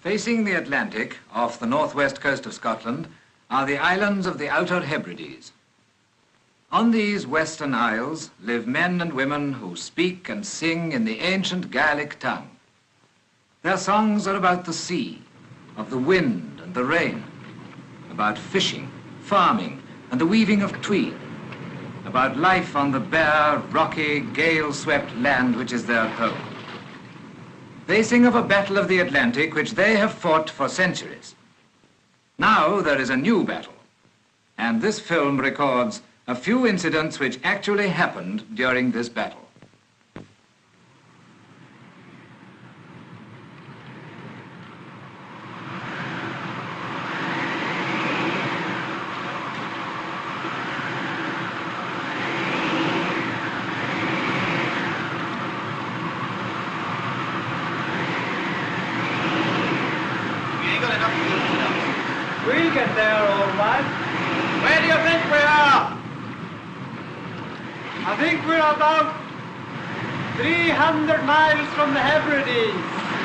Facing the Atlantic, off the northwest coast of Scotland, are the islands of the Outer Hebrides. On these western isles live men and women who speak and sing in the ancient Gaelic tongue. Their songs are about the sea, of the wind and the rain, about fishing, farming, and the weaving of tweed, about life on the bare, rocky, gale-swept land which is their home. They sing of a battle of the Atlantic which they have fought for centuries. Now there is a new battle, and this film records a few incidents which actually happened during this battle. We'll get there, old man. Where do you think we are? I think we're about 300 miles from the Hebrides.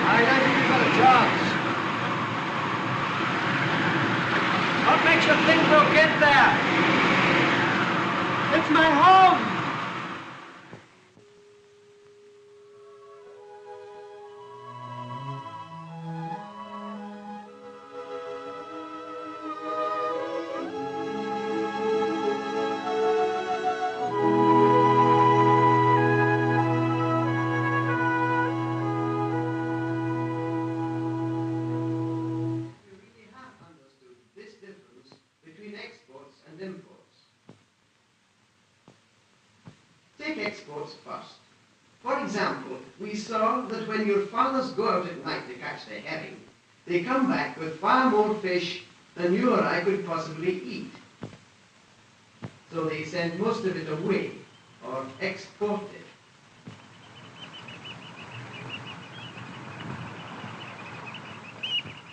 I don't think we've got a chance. What makes you think we'll get there? It's my home. Take exports first. For example, we saw that when your fathers go out at night to catch their herring, they come back with far more fish than you or I could possibly eat. So they send most of it away, or export it.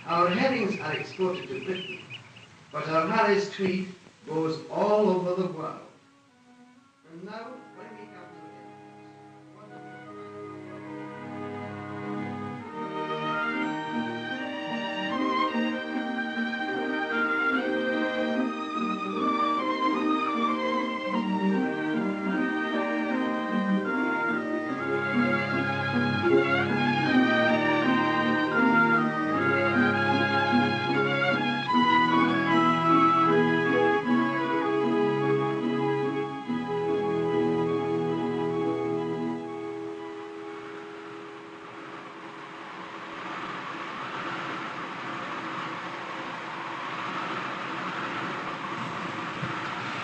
Our herrings are exported to Britain, but our Harris tweed goes all over the world. And now, when we come to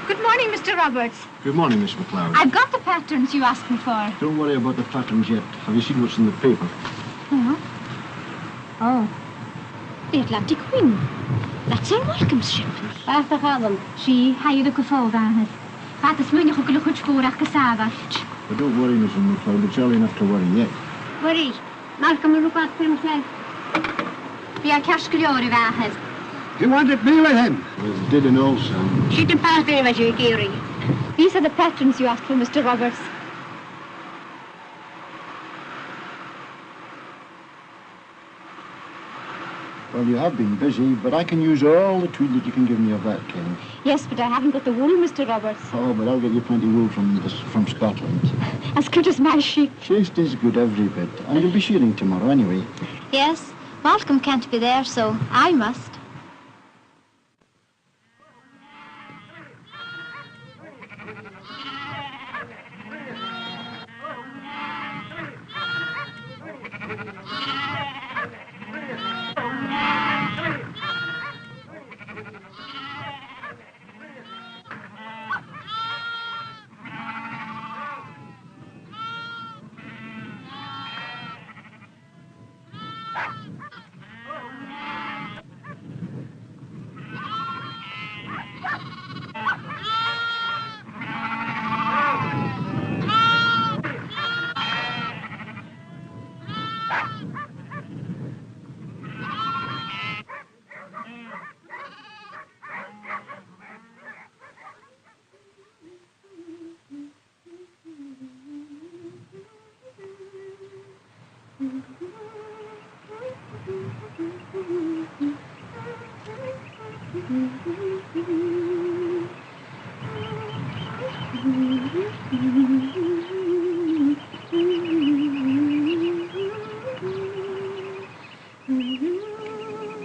Good morning, Mr. Roberts. Good morning, Miss McLeod. I've got the patterns you asked me for. Don't worry about the patterns yet. Have you seen what's in the paper? Oh. Oh. The Atlantic Wind. That's our welcome ship. After Harlem. She hired a kafovahas. Fatas munich ook lucht voor akasavast. But don't worry, Miss McLeod. It's early enough to worry yet. Worry. Malcolm look at him. Be a cash glory vahas. You want to be with him? Well, did and all, son. She can pass there as you're gearing. These are the patterns you asked for, Mr. Roberts. Well, you have been busy, but I can use all the tweed that you can give me of that kind. Yes, but I haven't got the wool, Mr. Roberts. Oh, but I'll get you plenty of wool from Scotland. As good as my sheep. Just as good every bit. And you'll be shearing tomorrow anyway. Yes, Malcolm can't be there, so I must.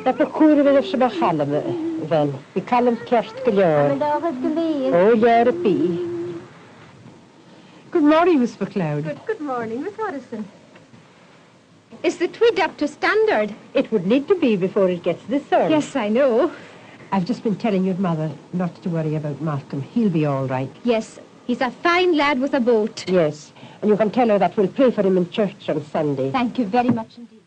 Dat bekoeren we of ze maar galmen, wel. We kalm kerst geleur. Oh, ja, pie. Good morning, Miss McLeod. Good morning, Miss Hoddesdon. Is the tweed up to standard? It would need to be before it gets this early. Yes, I know. I've just been telling your mother not to worry about Malcolm. He'll be all right. Yes, he's a fine lad with a boat. Yes, and you can tell her that we'll pray for him in church on Sunday. Thank you very much indeed.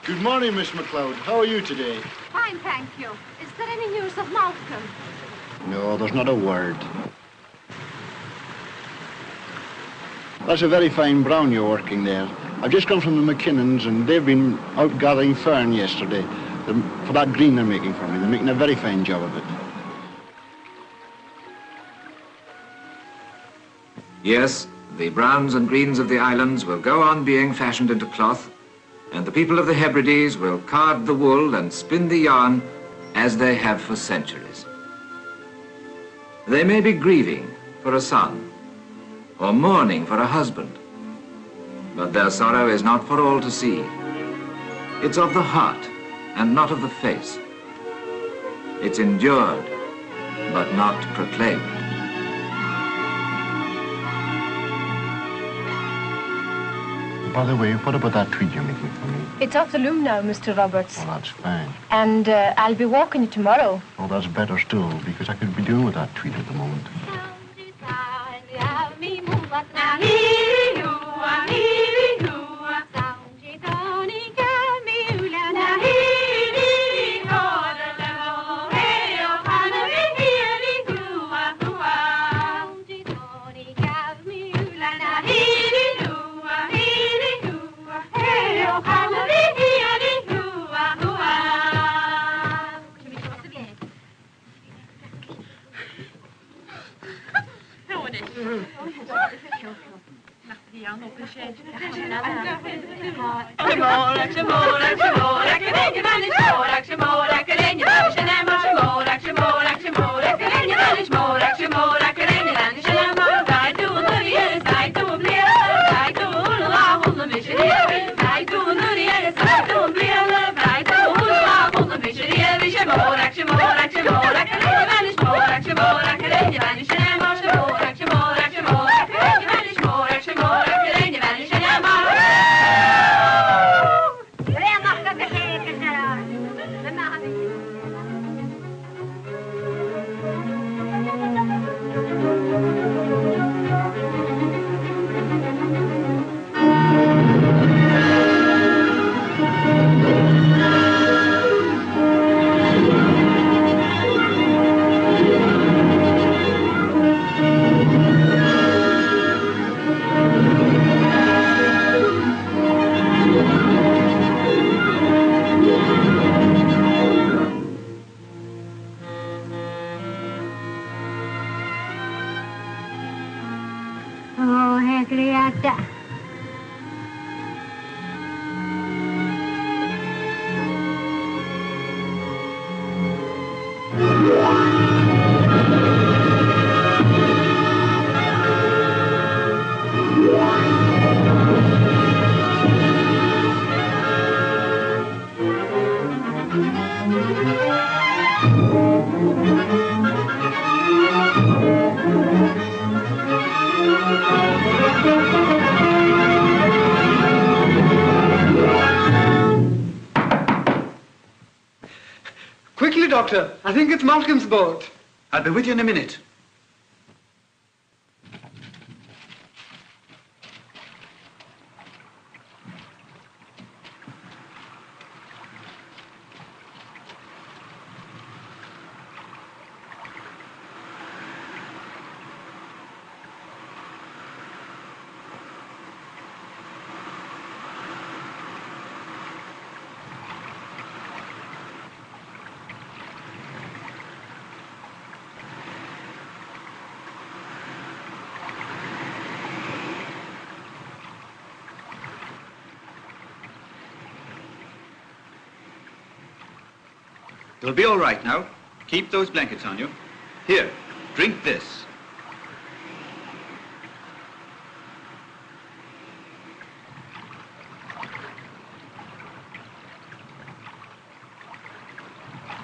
Good morning, Miss McLeod. How are you today? Fine, thank you. Is there any news of Malcolm? No, there's not a word. That's a very fine brown you're working there. I've just come from the McKinnons and they've been out gathering fern yesterday for that green they're making for me. They're making a very fine job of it. Yes, the browns and greens of the islands will go on being fashioned into cloth, and the people of the Hebrides will card the wool and spin the yarn as they have for centuries. They may be grieving for a son or mourning for a husband, but their sorrow is not for all to see. It's of the heart and not of the face. It's endured, but not proclaimed. By the way, what about that tweed you're making for me? It's off the loom now, Mr. Roberts. Oh, that's fine. And I'll be walking it tomorrow. Oh, that's better still, because I could be doing with that tweed at the moment. water. I think it's Malcolm's boat. I'll be with you in a minute. You'll be all right now. Keep those blankets on you. Here, drink this.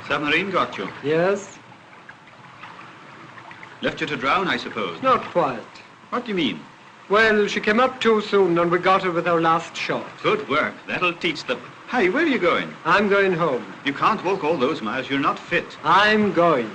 Submarine got you. Yes? Left you to drown, I suppose. Not quite. What do you mean? Well, she came up too soon and we got her with our last shot. Good work. That'll teach them. Hey, where are you going? I'm going home. You can't walk all those miles. You're not fit. I'm going.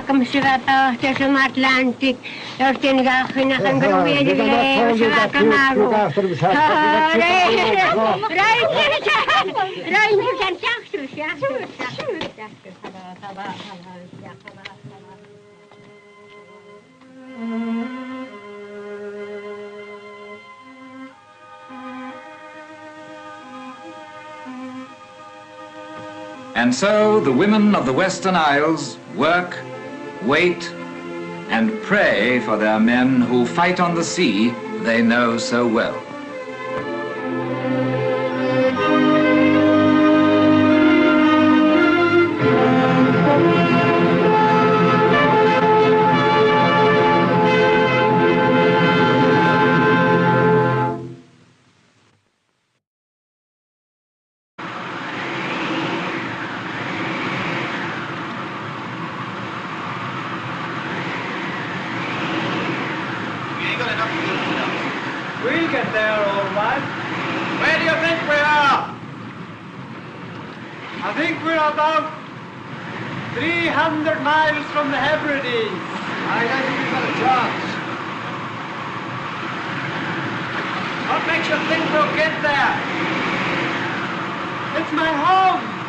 Come to the Atlantic, there's been nothing I can go in the air, so I can And so the women of the Western Isles work, wait, and pray for their men who fight on the sea they know so well. We'll get there all right. Where do you think we are? I think we're about 300 miles from the Hebrides. I don't think we've got a chance. What makes you think we'll get there? It's my home.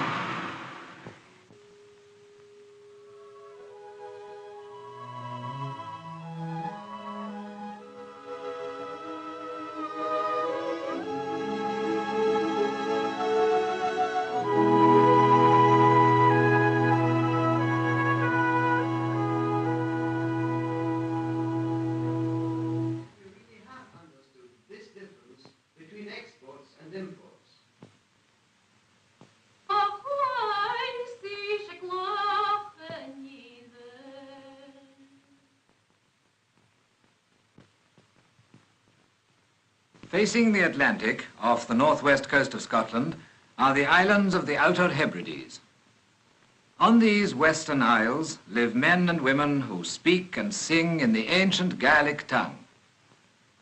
Facing the Atlantic, off the northwest coast of Scotland, are the islands of the Outer Hebrides. On these western isles live men and women who speak and sing in the ancient Gaelic tongue.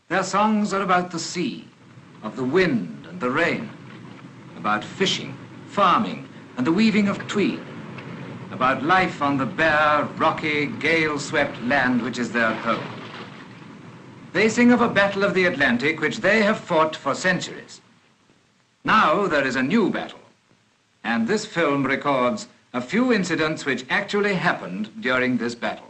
Their songs are about the sea, of the wind and the rain, about fishing, farming, and the weaving of tweed, about life on the bare, rocky, gale-swept land which is their home. They sing of a battle of the Atlantic which they have fought for centuries. Now there is a new battle, and this film records a few incidents which actually happened during this battle.